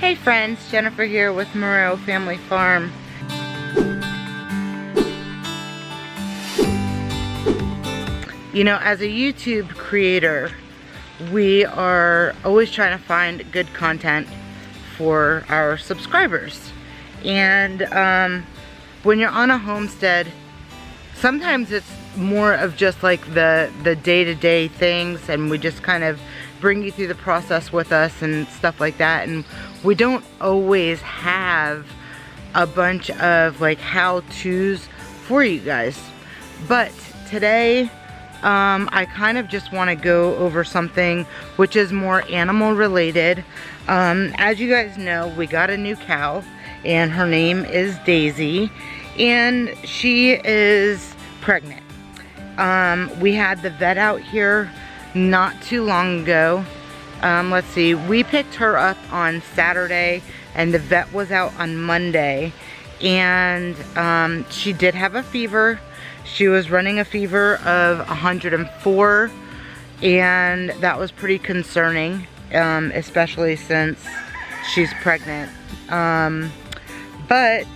Hey friends, Jennifer here with Moreau Family Farm. You know, as a YouTube creator, we are always trying to find good content for our subscribers. And when you're on a homestead, sometimes it's more of just like the day-to-day things, and we just kind of bring you through the process with us and stuff like that. And we don't always have a bunch of like how-tos for you guys. But today, I kind of just want to go over something which is more animal related. As you guys know, we got a new cow and her name is Daisy, and she is pregnant. We had the vet out here not too long ago. Let's see, we picked her up on Saturday and the vet was out on Monday, and she did have a fever. She was running a fever of 104, and that was pretty concerning, especially since she's pregnant. But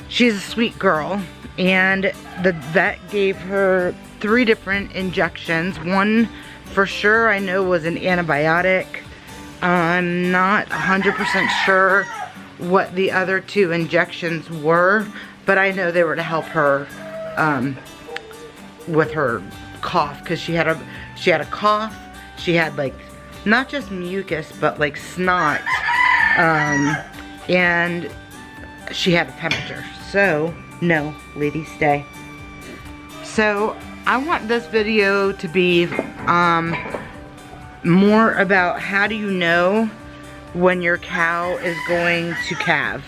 she's a sweet girl, and the vet gave her 3 different injections. One for sure I know was an antibiotic. I'm not 100% sure what the other 2 injections were, but I know they were to help her with her cough, because she had a cough. She had like not just mucus but like snot, and she had a temperature. So no, ladies, stay. So I want this video to be more about how do you know when your cow is going to calve.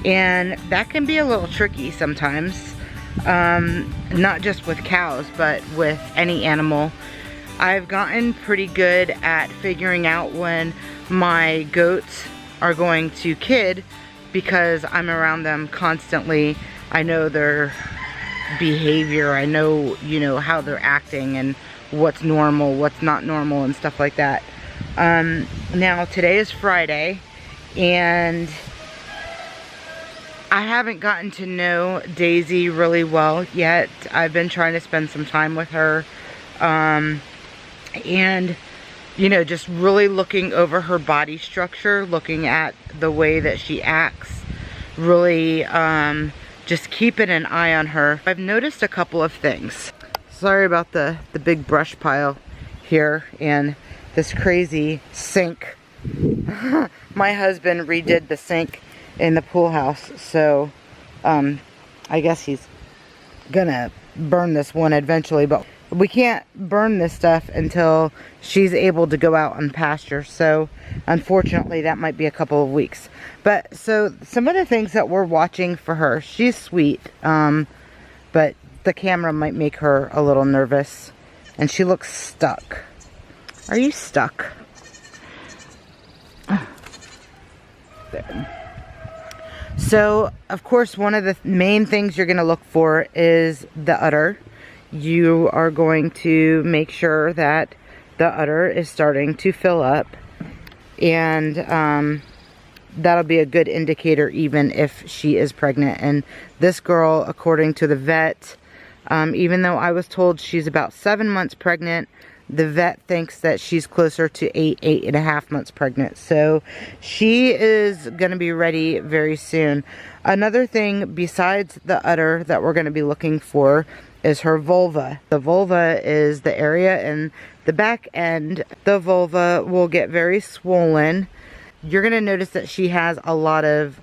And that can be a little tricky sometimes, not just with cows but with any animal. I've gotten pretty good at figuring out when my goats are going to kid because I'm around them constantly. I know their behavior, I know, you know, how they're acting and what's normal, what's not normal and stuff like that. Now today is Friday, and I haven't gotten to know Daisy really well yet. I've been trying to spend some time with her, and you know, just really looking over her body structure, looking at the way that she acts, really just keeping an eye on her. I've noticed a couple of things. Sorry about the big brush pile here and this crazy sink. My husband redid the sink in the pool house, so I guess he's gonna burn this one eventually, but we can't burn this stuff until she's able to go out and pasture. So unfortunately that might be a couple of weeks. But so some of the things that we're watching for her, she's sweet, but the camera might make her a little nervous, and she looks stuck. Are you stuck? There. So of course one of the main things you're going to look for is the udder. You are going to make sure that the udder is starting to fill up, and that'll be a good indicator even if she is pregnant. And this girl, according to the vet, even though I was told she's about 7 months pregnant, the vet thinks that she's closer to 8.5 months pregnant. So she is going to be ready very soon. Another thing besides the udder that we're going to be looking for is her vulva. The vulva is the area in the back end. The vulva will get very swollen. You're going to notice that she has a lot of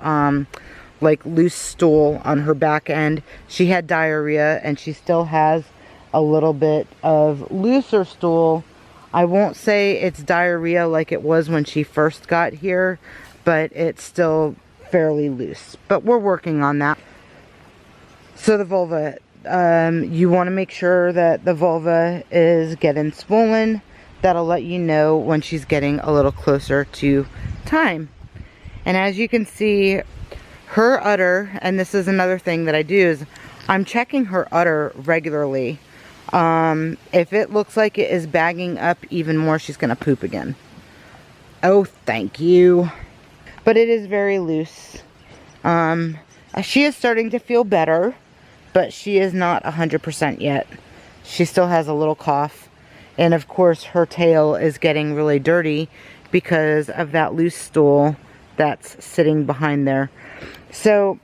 like loose stool on her back end. She had diarrhea, and she still has a little bit of looser stool. I won't say it's diarrhea like it was when she first got here, but it's still fairly loose. But we're working on that. So the vulva, you want to make sure that the vulva is getting swollen. That'll let you know when she's getting a little closer to time. And as you can see, her udder, and this is another thing that I do, is I'm checking her udder regularly. If it looks like it is bagging up even more, she's gonna poop again. Oh, thank you. but it is very loose. She is starting to feel better, but she is not 100% yet. She still has a little cough. And of course her tail is getting really dirty because of that loose stool that's sitting behind there. So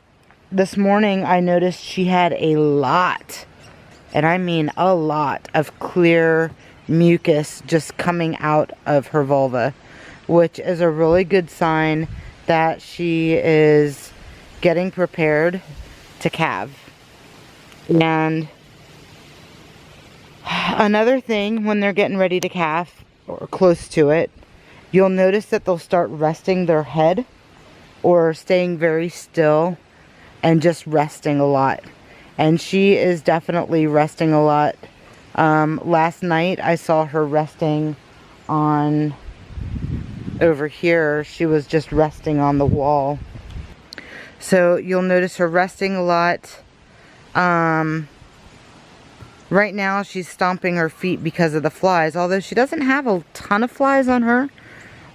this morning I noticed she had a lot, and I mean a lot, of clear mucus just coming out of her vulva, which is a really good sign that she is getting prepared to calve. And another thing, when they're getting ready to calve or close to it, you'll notice that they'll start resting their head or staying very still and just resting a lot. And she is definitely resting a lot. Last night I saw her resting on over here. She was just resting on the wall. So you'll notice her resting a lot. Right now she's stomping her feet because of the flies, although she doesn't have a ton of flies on her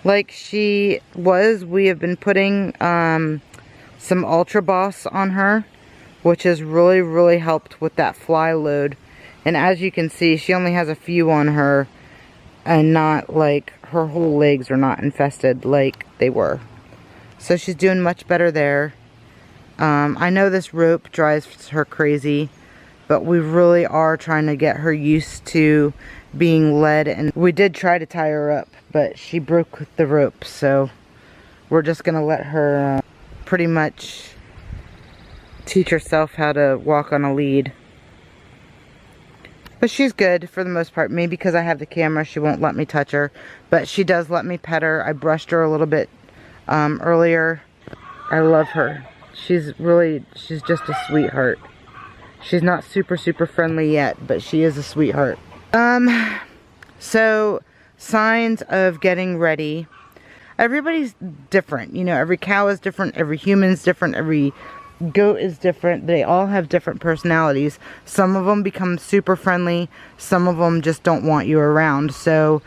like she was. We have been putting some Ultra Boss on her, which has really helped with that fly load. And as you can see, she only has a few on her, and not like her whole legs are not infested like they were. So she's doing much better there. I know this rope drives her crazy, but we really are trying to get her used to being led. And we did try to tie her up, but she broke the rope. So we're just going to let her pretty much teach herself how to walk on a lead. But she's good for the most part. Maybe because I have the camera, she won't let me touch her. But she does let me pet her. I brushed her a little bit earlier. I love her. She's just a sweetheart. She's not super friendly yet, but she is a sweetheart. So signs of getting ready. Everybody's different. You know, every cow is different, every human's different, every goat is different. They all have different personalities. Some of them become super friendly, some of them just don't want you around. So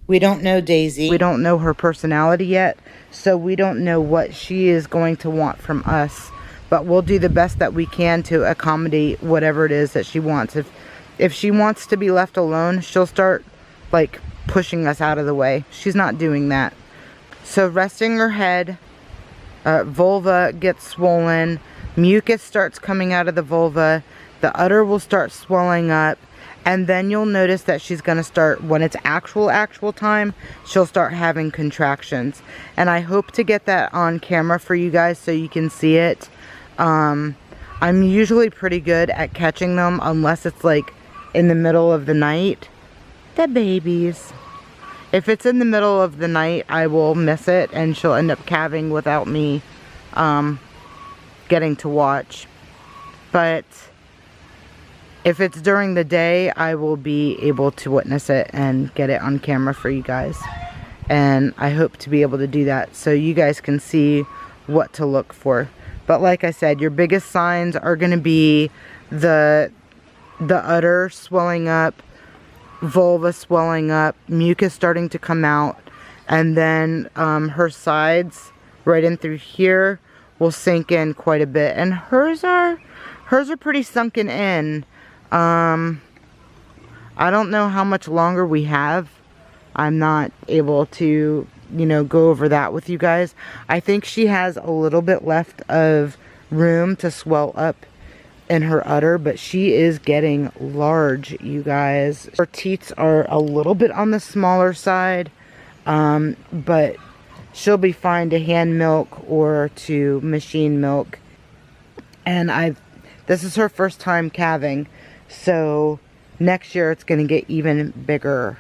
we don't know Daisy. We don't know her personality yet, so we don't know what she is going to want from us. But we'll do the best that we can to accommodate whatever it is that she wants. If she wants to be left alone, she'll start like pushing us out of the way. She's not doing that. So resting her head, vulva gets swollen, mucus starts coming out of the vulva, the udder will start swelling up, and then you'll notice that she's going to start, when it's actual time, she'll start having contractions. And I hope to get that on camera for you guys so you can see it. I'm usually pretty good at catching them unless it's like in the middle of the night. The babies. If it's in the middle of the night, I will miss it and she'll end up calving without me getting to watch. But if it's during the day, I will be able to witness it and get it on camera for you guys. And I hope to be able to do that so you guys can see what to look for. But like I said, your biggest signs are going to be the udder swelling up, vulva swelling up, mucus starting to come out, and then her sides right in through here will sink in quite a bit. And hers are pretty sunken in. I don't know how much longer we have. I'm not able to, you know, go over that with you guys. I think she has a little bit left of room to swell up in her udder, but she is getting large, you guys. Her teats are a little bit on the smaller side, but she'll be fine to hand milk or to machine milk. And this is her first time calving, so next year it's going to get even bigger.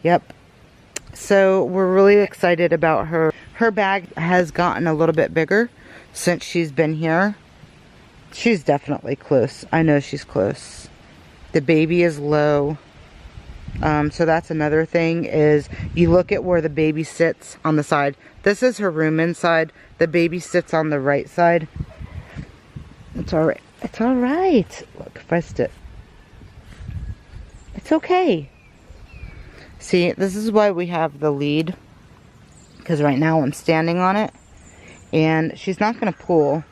Yep. So we're really excited about her. Her bag has gotten a little bit bigger since she's been here. She's definitely close. I know she's close. The baby is low. So that's another thing, is you look at where the baby sits on the side. This is her room inside. The baby sits on the right side. It's alright. It's alright. Look, if I sit. It's okay. See, this is why we have the lead. because right now I'm standing on it and she's not going to pull.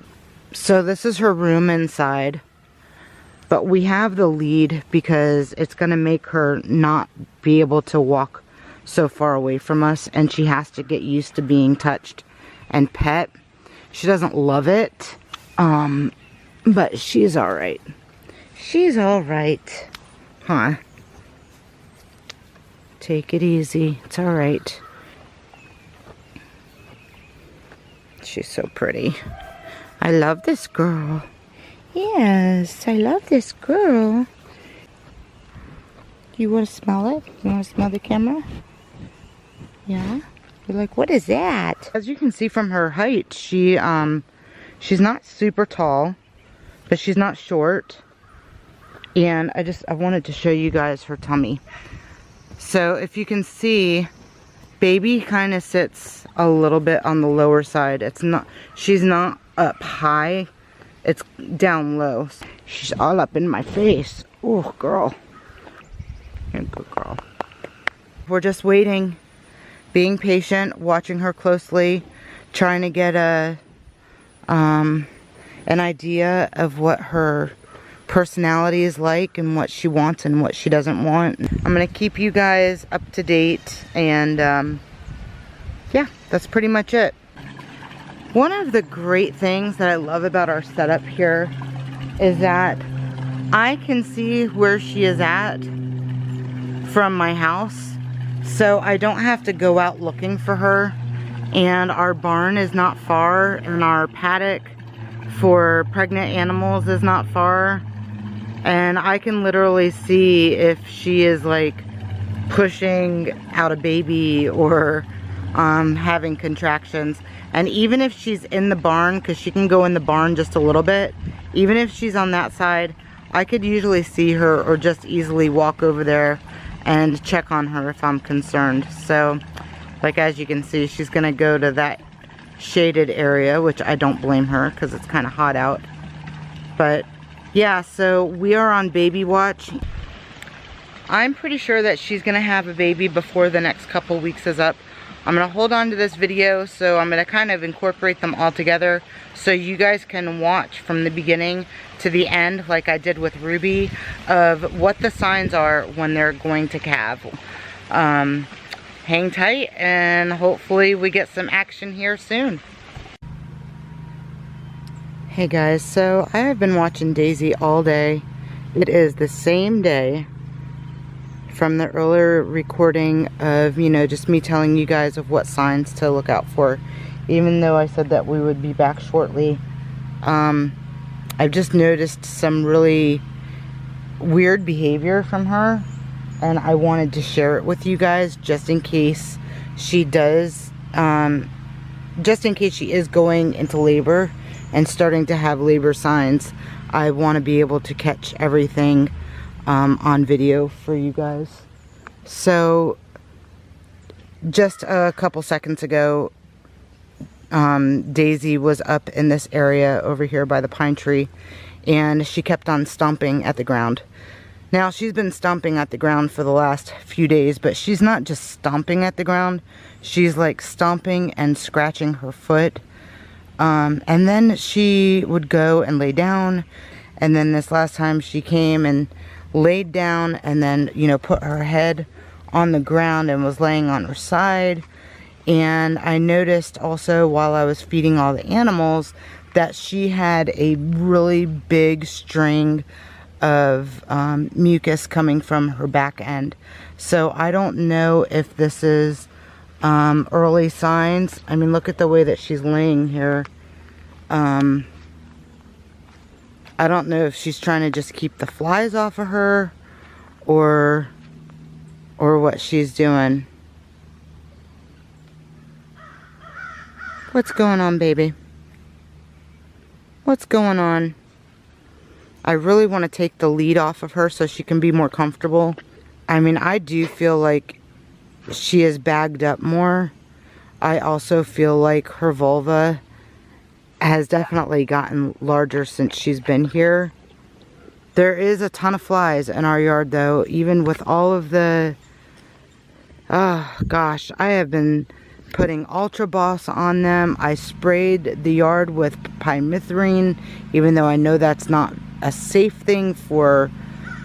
So this is her room inside, but we have the lead because it's going to make her not be able to walk so far away from us, and she has to get used to being touched and pet. She doesn't love it, but she's all right. She's all right, huh? Take it easy. It's all right. She's so pretty. I love this girl. Yes, I love this girl. You want to smell it? You want to smell the camera? Yeah? You're like, what is that? As you can see from her height, she's not super tall, but she's not short. And I wanted to show you guys her tummy. So if you can see, baby kind of sits a little bit on the lower side. She's not up high, it's down low. She's all up in my face. Oh, girl. You're a good girl. We're just waiting, being patient, watching her closely, trying to get an idea of what her personality is like and what she wants and what she doesn't want. I'm gonna keep you guys up to date, and yeah, that's pretty much it. One of the great things that I love about our setup here is that I can see where she is at from my house, so I don't have to go out looking for her, and our barn is not far, and our paddock for pregnant animals is not far, and I can literally see if she is like pushing out a baby or having contractions. And even if she's in the barn, because she can go in the barn just a little bit, even if she's on that side, I could usually see her or just easily walk over there and check on her if I'm concerned. So, like, as you can see, she's gonna go to that shaded area, which I don't blame her because it's kind of hot out. But yeah, so we are on baby watch. I'm pretty sure that she's gonna have a baby before the next couple weeks is up. I'm gonna hold on to this video, so I'm gonna kind of incorporate them all together so you guys can watch from the beginning to the end, like I did with Ruby, of what the signs are when they're going to calve. Hang tight, and hopefully we get some action here soon. Hey guys, so I have been watching Daisy all day. It is the same day from the earlier recording of, you know, just me telling you guys of what signs to look out for, even though I said that we would be back shortly. I've just noticed some really weird behavior from her, and I wanted to share it with you guys just in case she does, just in case she is going into labor and starting to have labor signs. I want to be able to catch everything on video for you guys. So just a couple seconds ago, Daisy was up in this area over here by the pine tree, and she kept on stomping at the ground. Now, she's been stomping at the ground for the last few days, but she's not just stomping at the ground. She's like stomping and scratching her foot. And then she would go and lay down, and then this last time she came and laid down and then, you know, put her head on the ground and was laying on her side. And I noticed also while I was feeding all the animals that she had a really big string of mucus coming from her back end. So I don't know if this is early signs. I mean, look at the way that she's laying here. I don't know if she's trying to just keep the flies off of her or what she's doing. What's going on, baby? What's going on? I really want to take the lead off of her so she can be more comfortable. I mean, I do feel like she is bagged up more. I also feel like her vulva has definitely gotten larger since she's been here. There is a ton of flies in our yard though, even with all of the, oh gosh, I have been putting Ultra Boss on them. I sprayed the yard with pyrethrin, even though I know that's not a safe thing for,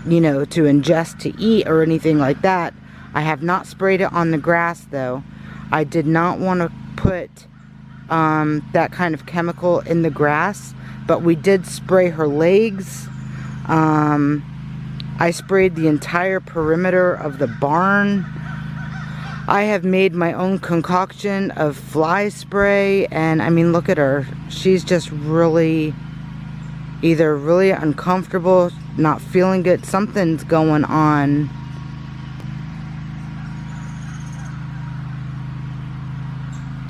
you know, to ingest, to eat, or anything like that. I have not sprayed it on the grass, though. I did not want to put that kind of chemical in the grass, but we did spray her legs. I sprayed the entire perimeter of the barn. I have made my own concoction of fly spray, and I mean, look at her. She's just really, either really uncomfortable, not feeling good. Something's going on.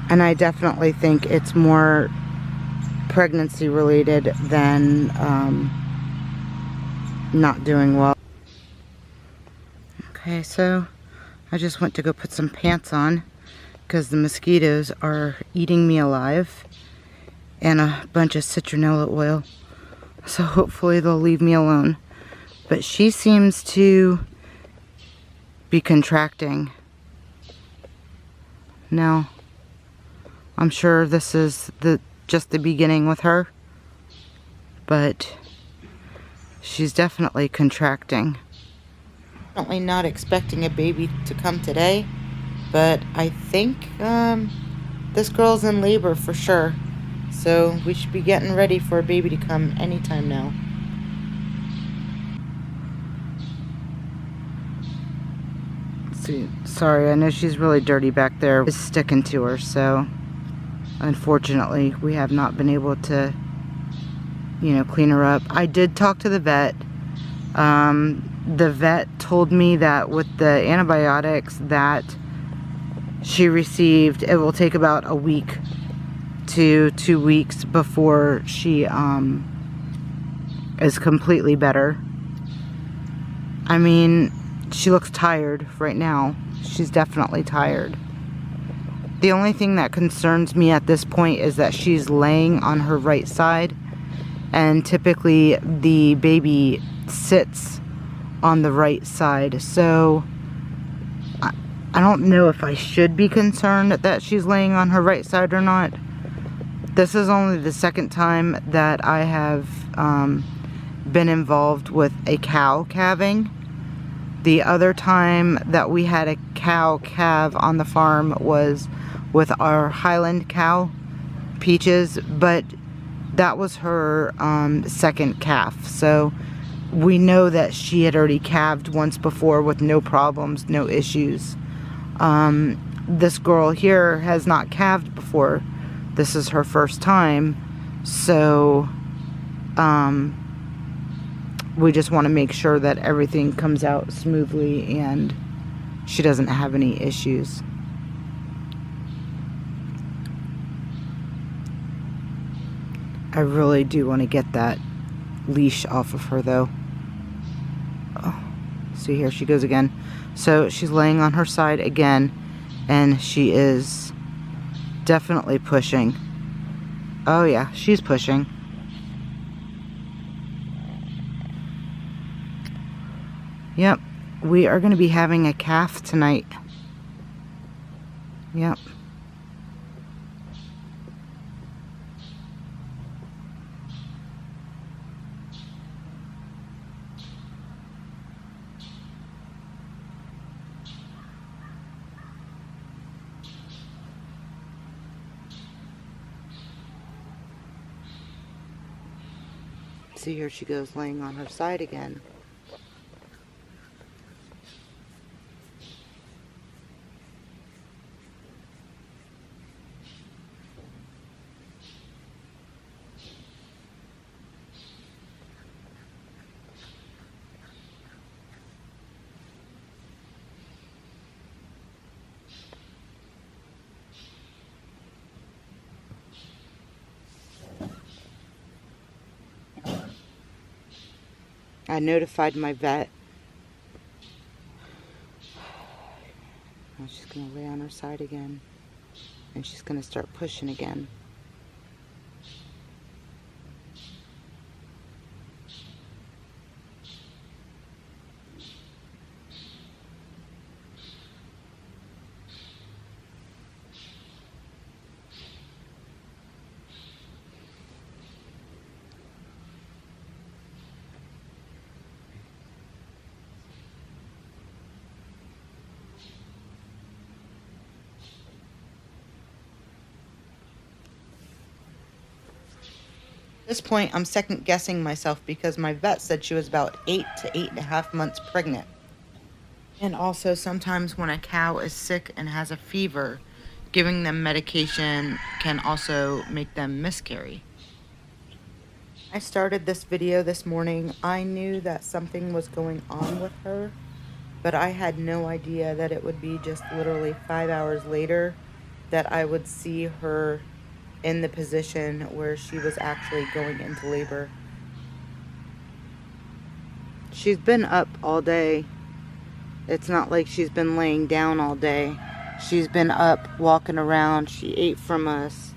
And I definitely think it's more pregnancy related than not doing well. Okay, so I just went to go put some pants on because the mosquitoes are eating me alive, and a bunch of citronella oil. So hopefully they'll leave me alone. But she seems to be contracting. Now, I'm sure this is just the beginning with her, but she's definitely contracting. Definitely not expecting a baby to come today, but I think this girl's in labor for sure. So we should be getting ready for a baby to come anytime now. See, sorry, I know she's really dirty back there. It's sticking to her, so unfortunately we have not been able to, you know, clean her up. I did talk to the vet. The vet told me that with the antibiotics that she received, it will take about a week to 2 weeks before she is completely better. I mean, she looks tired right now. She's definitely tired. The only thing that concerns me at this point is that she's laying on her right side, and typically the baby sits on the right side. So I don't know if I should be concerned that she's laying on her right side or not. This is only the second time that I have been involved with a cow calving. The other time that we had a cow calve on the farm was with our Highland cow, Peaches, but that was her second calf. So we know that she had already calved once before with no problems, no issues. This girl here has not calved before. This is her first time. So we just want to make sure that everything comes out smoothly and she doesn't have any issues. I really do want to get that leash off of her though. Oh, see, here she goes again. So she's laying on her side again, and she is definitely pushing. Oh yeah, she's pushing. Yep, we are going to be having a calf tonight. Yep. See, here she goes laying on her side again. I notified my vet. Now she's going to lay on her side again, and she's going to start pushing again. this point, I'm second guessing myself because my vet said she was about 8 to 8.5 months pregnant. And also, sometimes when a cow is sick and has a fever, giving them medication can also make them miscarry. I started this video this morning. I knew that something was going on with her, but I had no idea that it would be just literally 5 hours later that I would see her in the position where she was actually going into labor. She's been up all day. It's not like she's been laying down all day. She's been up, walking around. She ate from us.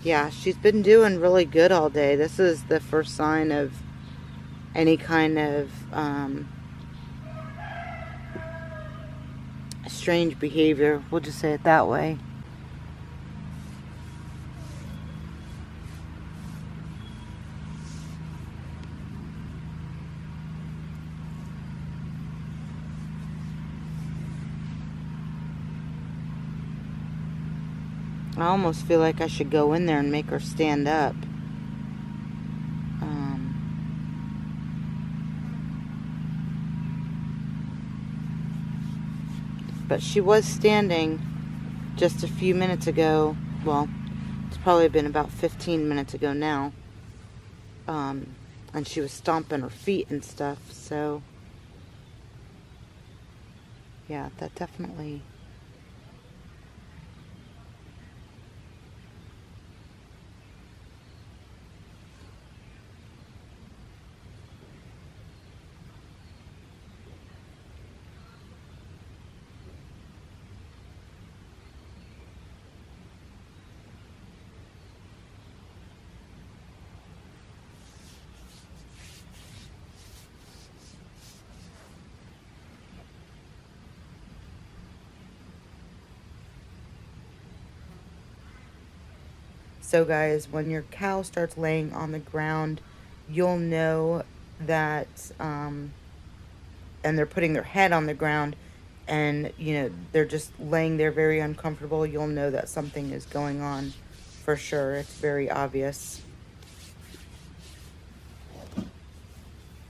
Yeah, she's been doing really good all day. This is the first sign of any kind of strange behavior. We'll just say it that way. I almost feel like I should go in there and make her stand up. But she was standing just a few minutes ago. Well, it's probably been about 15 minutes ago now. And she was stomping her feet and stuff. So, yeah, that definitely... So guys, when your cow starts laying on the ground, you'll know that, and they're putting their head on the ground, and, you know, they're just laying there very uncomfortable, you'll know that something is going on for sure. It's very obvious.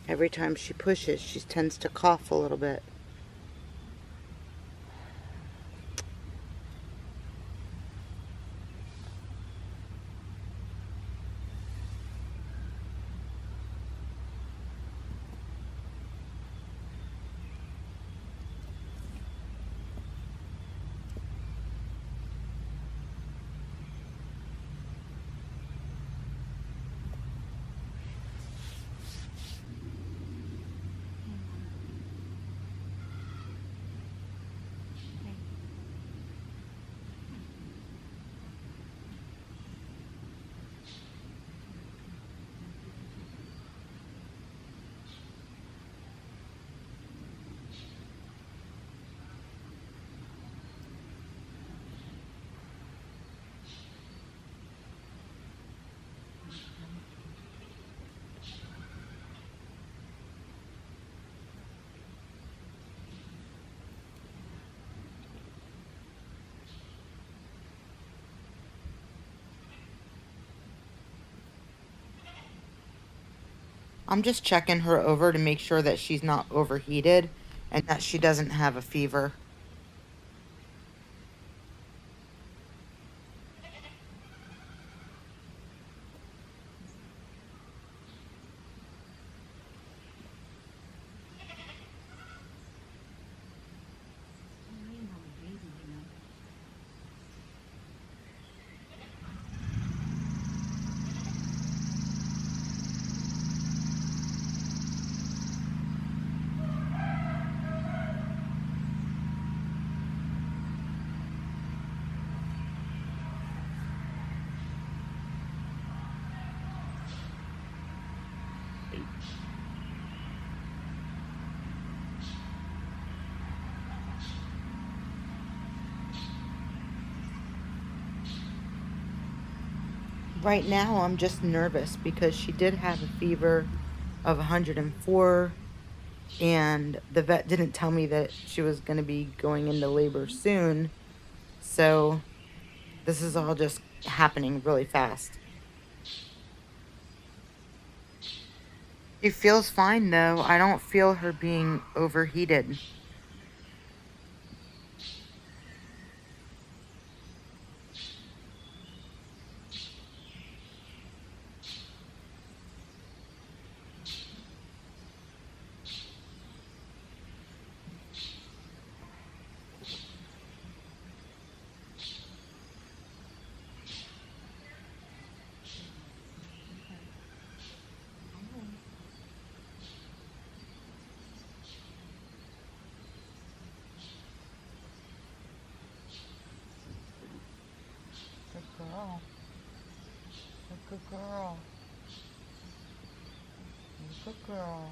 Every time she pushes, she tends to cough a little bit. I'm just checking her over to make sure that she's not overheated and that she doesn't have a fever. Right now, I'm just nervous because she did have a fever of 104, and the vet didn't tell me that she was going to be going into labor soon. So this is all just happening really fast. She feels fine though. I don't feel her being overheated. Good girl. Good girl. Good girl.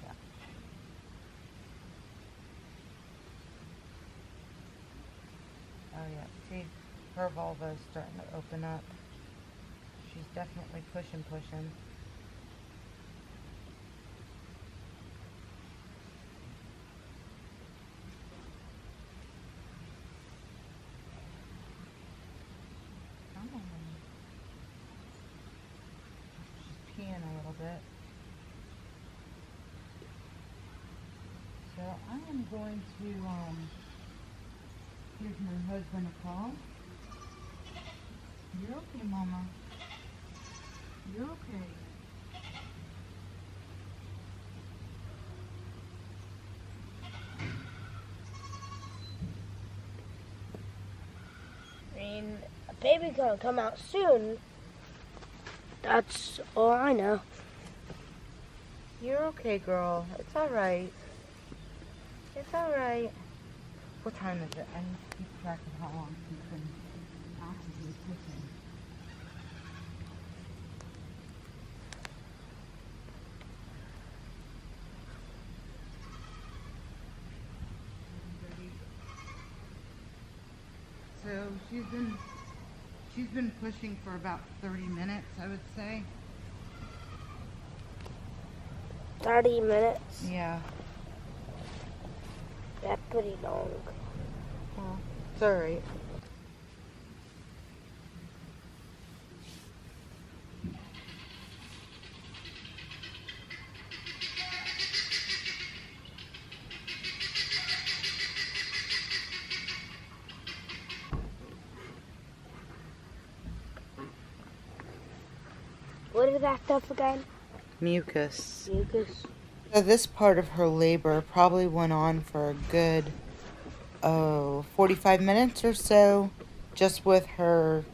Yeah. Oh yeah. See, her vulva is starting to open up. She's definitely pushing. Come on. She's peeing a little bit. So I am going to, give my husband a call. You're okay, Mama. You're okay. I mean, a baby's gonna come out soon. That's all I know. You're okay, girl. It's alright. It's alright. What time is it? I need to keep track of how long she's been actively pushing. So she's been pushing for about 30 minutes, I would say. 30 minutes. Yeah. That's pretty long. Well, it's alright. What is that stuff again? Mucus. Mucus. So this part of her labor probably went on for a good, 45 minutes or so, just with her,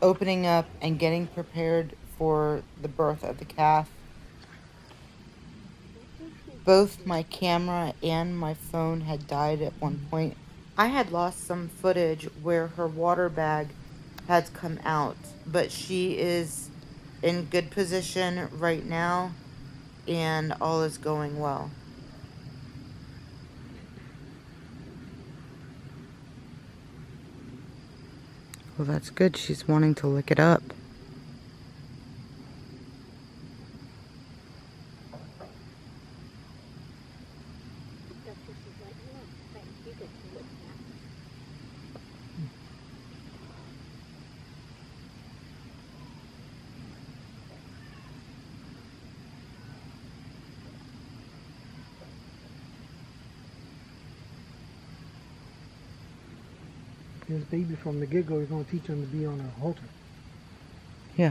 opening up and getting prepared for the birth of the calf. Both my camera and my phone had died at one point. I had lost some footage where her water bag had come out, but she is in good position right now and all is going well. Well, that's good. She's wanting to lick it up. This baby from the get-go is going to teach him to be on a halter. Yeah.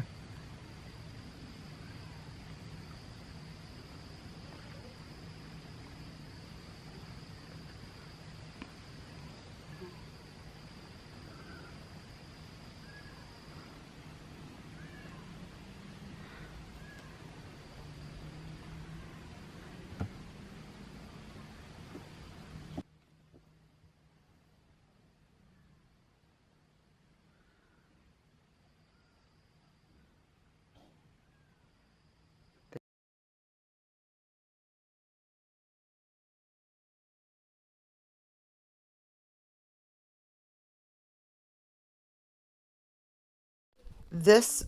This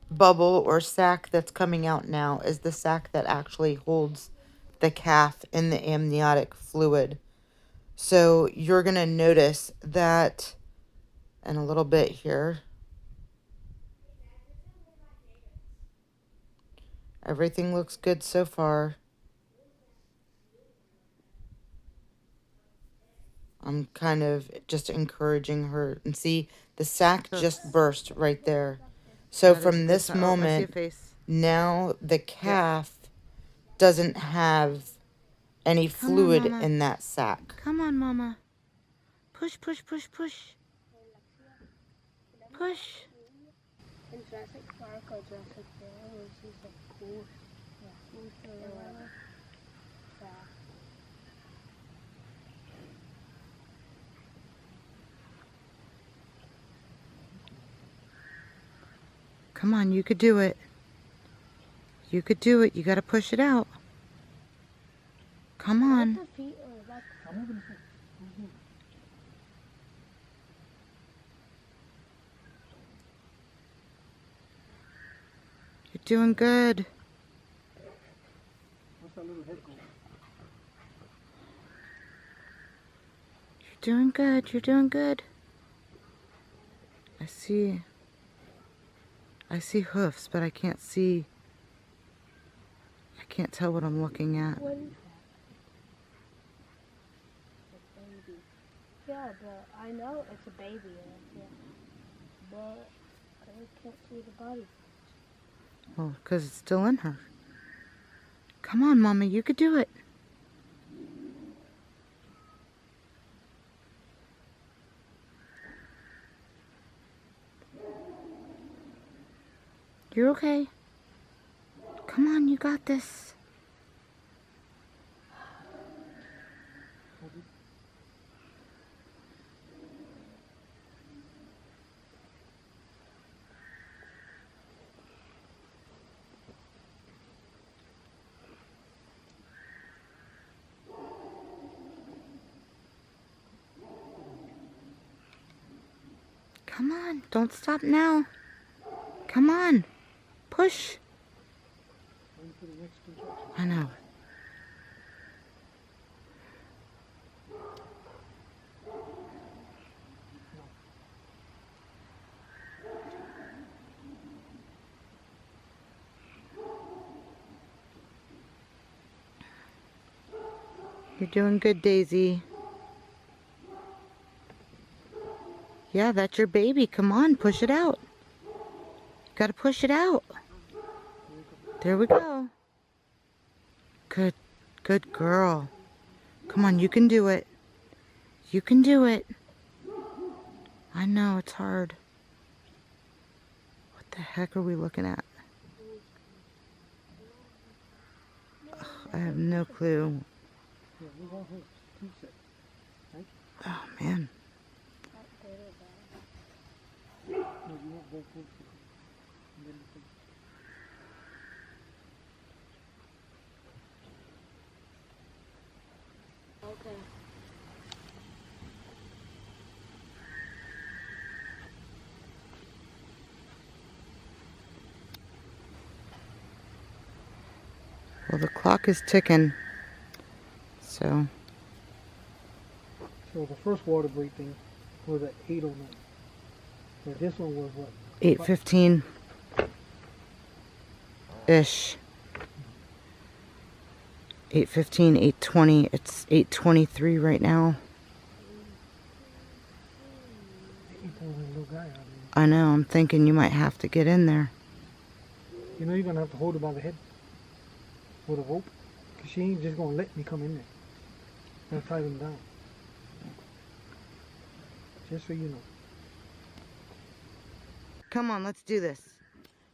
bubble or sac that's coming out now is the sac that actually holds the calf in the amniotic fluid. So you're going to notice that and a little bit here. Everything looks good so far. I'm kind of just encouraging her. And see, the sac just burst right there. So from this moment, now the calf doesn't have any fluid in that sac. Come on, Mama. Push, push, push, push. Push. In Jurassic Park or Jurassic World, when she's like cool. Come on, you could do it. You could do it. You got to push it out. Come on. You're doing good. What's that little head go? You're doing good. You're doing good. I see hoofs, but I can't tell what I'm looking at. Yeah, but I know it's a baby. Yeah. But I can't see the body. Well, because it's still in her. Come on, Mama, you could do it. You're okay. Come on, you got this. Come on, don't stop now. Come on, push. I know. You're doing good, Daisy. Yeah, that's your baby. Come on, push it out. You gotta push it out. There we go. Good girl. Come on, you can do it. You can do it. I know, it's hard. What the heck are we looking at? Ugh, I have no clue. Oh, man. Okay. Well, the clock is ticking. So the first water break thing was at 8:09. But this one was what? 8:15 ish. 8:15, 8:20. It's 8:23 right now. I know, I'm thinking you might have to get in there. You know you're going to have to hold her by the head with a rope. Because she ain't just going to let me come in there. And tie them down. Just so you know. Come on, let's do this.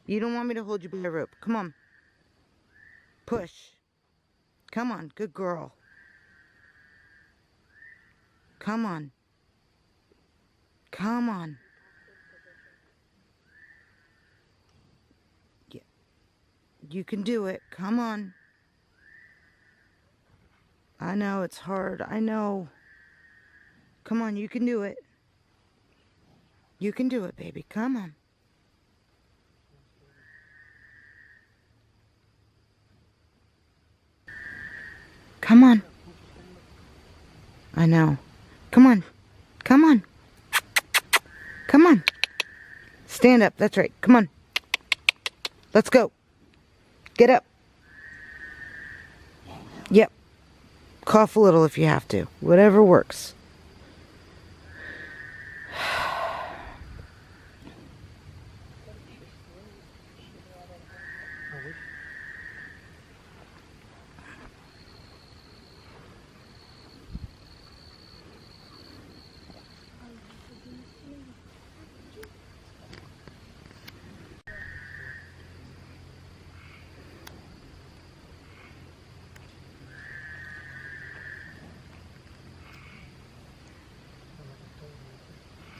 You don't want me to hold you by the rope. Come on. Push. Come on, good girl. Come on. Come on. Yeah. You can do it. Come on. I know it's hard. I know. Come on, you can do it. You can do it, baby. Come on. Come on. I know. Come on. Come on. on. Stand up. That's right. Come on. Let's go. Get up. Yep. Cough a little if you have to. Whatever works.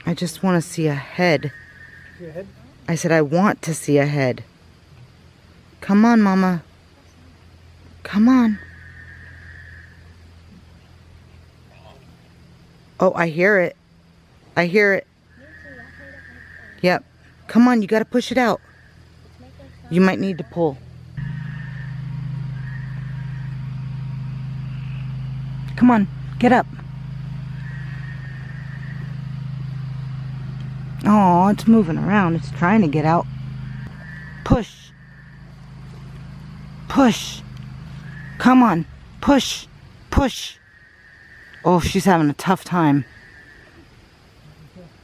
I just want to see a head. See your head? I said I want to see a head. Come on, Mama. Come on. Oh, I hear it. I hear it. Yep. Come on, you got to push it out. You might need to pull. Come on, get up. Oh, it's moving around. It's trying to get out. Push. Push. Come on. Push. Push. Oh, she's having a tough time.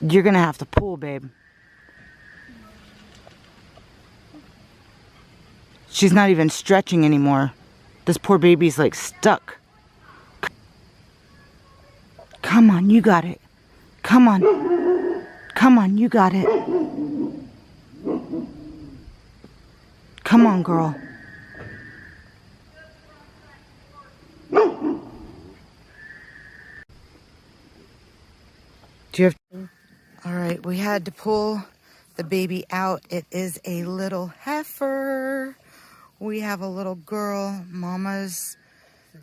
You're going to have to pull, babe. She's not even stretching anymore. This poor baby's like stuck. Come on, you got it. Come on. Come on, you got it. Come on, girl. Do you have... All right, we had to pull the baby out. It is a little heifer. We have a little girl. Mama's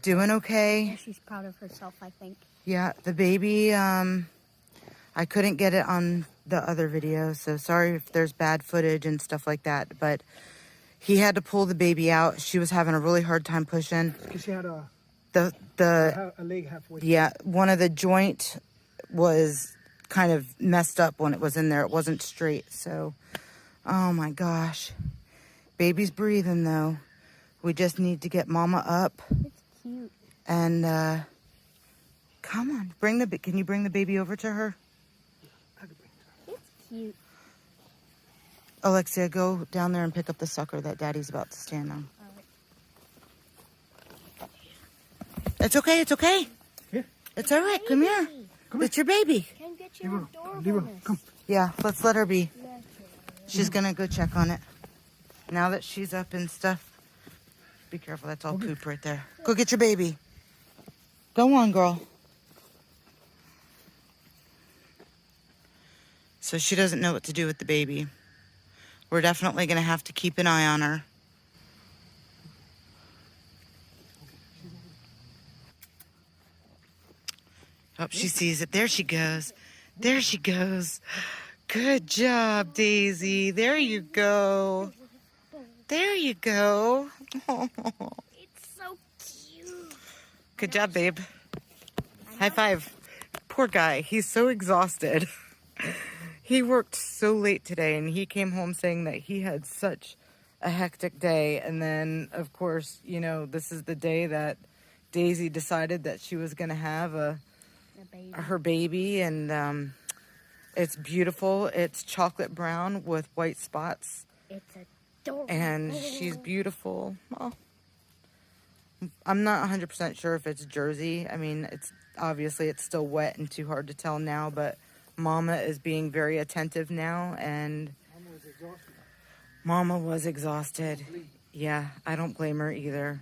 doing okay. She's proud of herself, I think. Yeah, the baby, I couldn't get it on the other video, so sorry if there's bad footage and stuff like that, but he had to pull the baby out. She was having a really hard time pushing. Because she had a leg halfway. Yeah, one of the joint was kind of messed up when it was in there. It wasn't straight, so oh my gosh. Baby's breathing though. We just need to get Mama up. It's cute. And come on, can you bring the baby over to her? It's cute. Alexia, go down there and pick up the sucker that Daddy's about to stand on. It's okay, it's okay. Yeah. It's all right, come here. It's your baby. Can get your Leave her. Come. Yeah, let's let her be. She's gonna go check on it. Now that she's up and stuff. Be careful, that's all poop right there. Go get your baby. Go on, girl. So she doesn't know what to do with the baby. We're definitely gonna have to keep an eye on her. Oh, she sees it. There she goes. There she goes. Good job, Daisy. There you go. There you go. It's so cute. Good job, babe. High five. Poor guy. He's so exhausted. He worked so late today, and he came home saying that he had such a hectic day. And then, of course, you know, this is the day that Daisy decided that she was going to have her baby. And it's beautiful. It's chocolate brown with white spots. It's adorable. And she's beautiful. Oh. I'm not 100% sure if it's Jersey. I mean, it's still wet and too hard to tell now, but Mama is being very attentive now, and Mama was exhausted. Yeah, I don't blame her either.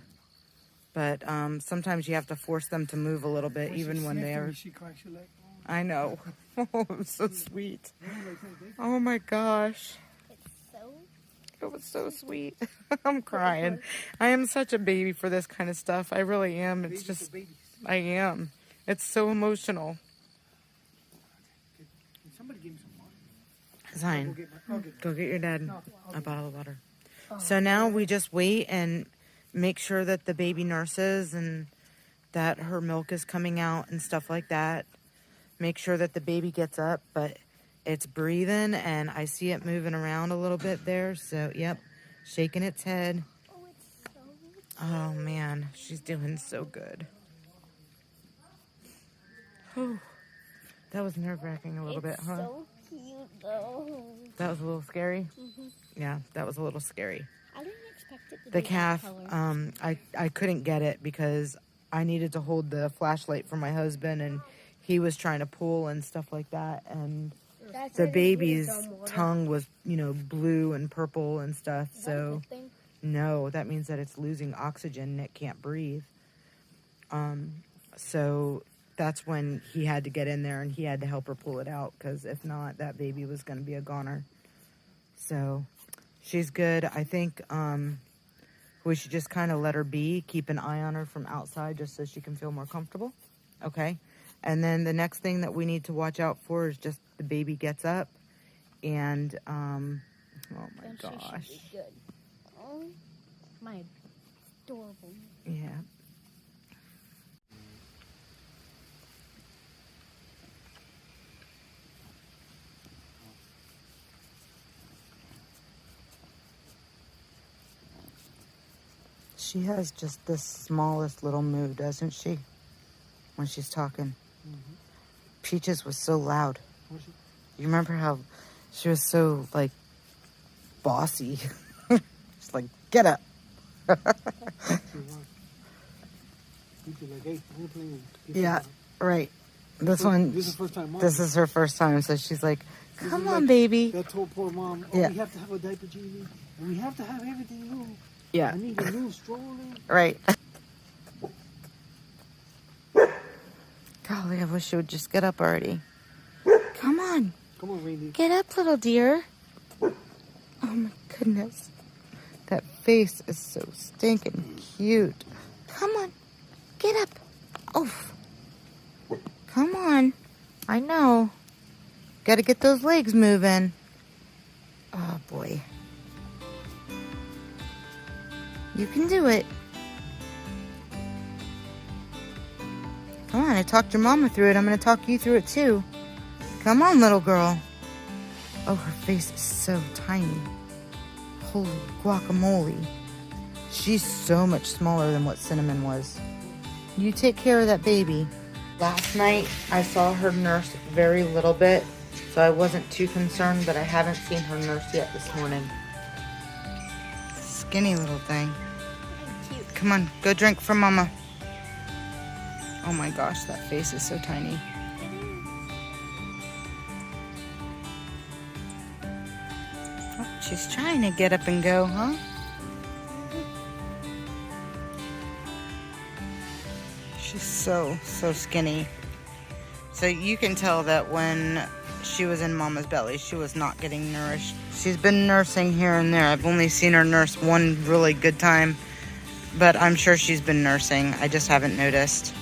But sometimes you have to force them to move a little bit, even when they are... I know. Oh, it was so sweet. Oh my gosh. It was so sweet. I'm crying. I am such a baby for this kind of stuff. I really am. It's just, I am. It's so emotional. Somebody give me some water. Zion, go get your dad a bottle of water. So now we just wait and make sure that the baby nurses and that her milk is coming out and stuff like that. Make sure that the baby gets up, but It's breathing, and I see it moving around a little bit there. So, yep, shaking its head. Oh, it's so Oh, man, she's doing so good. Whew. That was nerve-wracking a little bit, huh? so cute, though. That was a little scary? Mhm. Yeah, that was a little scary. I didn't expect it to The be calf, that color. I couldn't get it because I needed to hold the flashlight for my husband, and he was trying to pull and stuff like that, and That's the it, it's baby's dumb water. tongue was, you know, blue and purple and stuff. Is that a So good thing? no, that means that it's losing oxygen and it can't breathe. So that's when he had to get in there and he had to help her pull it out, because if not, that baby was going to be a goner. So she's good. I think we should just kind of let her be, keep an eye on her from outside just so she can feel more comfortable. Okay. And then the next thing that we need to watch out for is just the baby gets up and, oh my Then gosh. she should be good. Oh, my adorable. Yeah. She has just the smallest little moo, doesn't she? When she's talking. Mhm. Peaches was so loud. Was she? You remember how she was so, like, bossy? She's like, get up. She was. You feel like, hey, I'm playing. Yeah, right. This one, This is the first time mom. this is her first time, so she's like, This come is on, like baby. That told poor mom, oh, Yeah. we have to have a diaper change, and we have to have everything new. Yeah, I need a new stroller. right. Golly, I wish she would just get up already. Come on. Come on, Randy. Get up, little dear. Oh my goodness. That face is so stinking cute. Come on. Get up. Oof. Come on. I know. Gotta get those legs moving. Oh boy. You can do it. Come on, I talked your mama through it. I'm gonna talk you through it too. Come on, little girl. Oh, her face is so tiny. Holy guacamole. She's so much smaller than what Cinnamon was. You take care of that baby. Last night, I saw her nurse very little bit, so I wasn't too concerned, but I haven't seen her nurse yet this morning. Skinny little thing. Cute. Come on, go drink from Mama. Oh my gosh, that face is so tiny. Oh, she's trying to get up and go, huh? She's so skinny. So you can tell that when she was in Mama's belly, she was not getting nourished. She's been nursing here and there. I've only seen her nurse one really good time, but I'm sure she's been nursing. I just haven't noticed.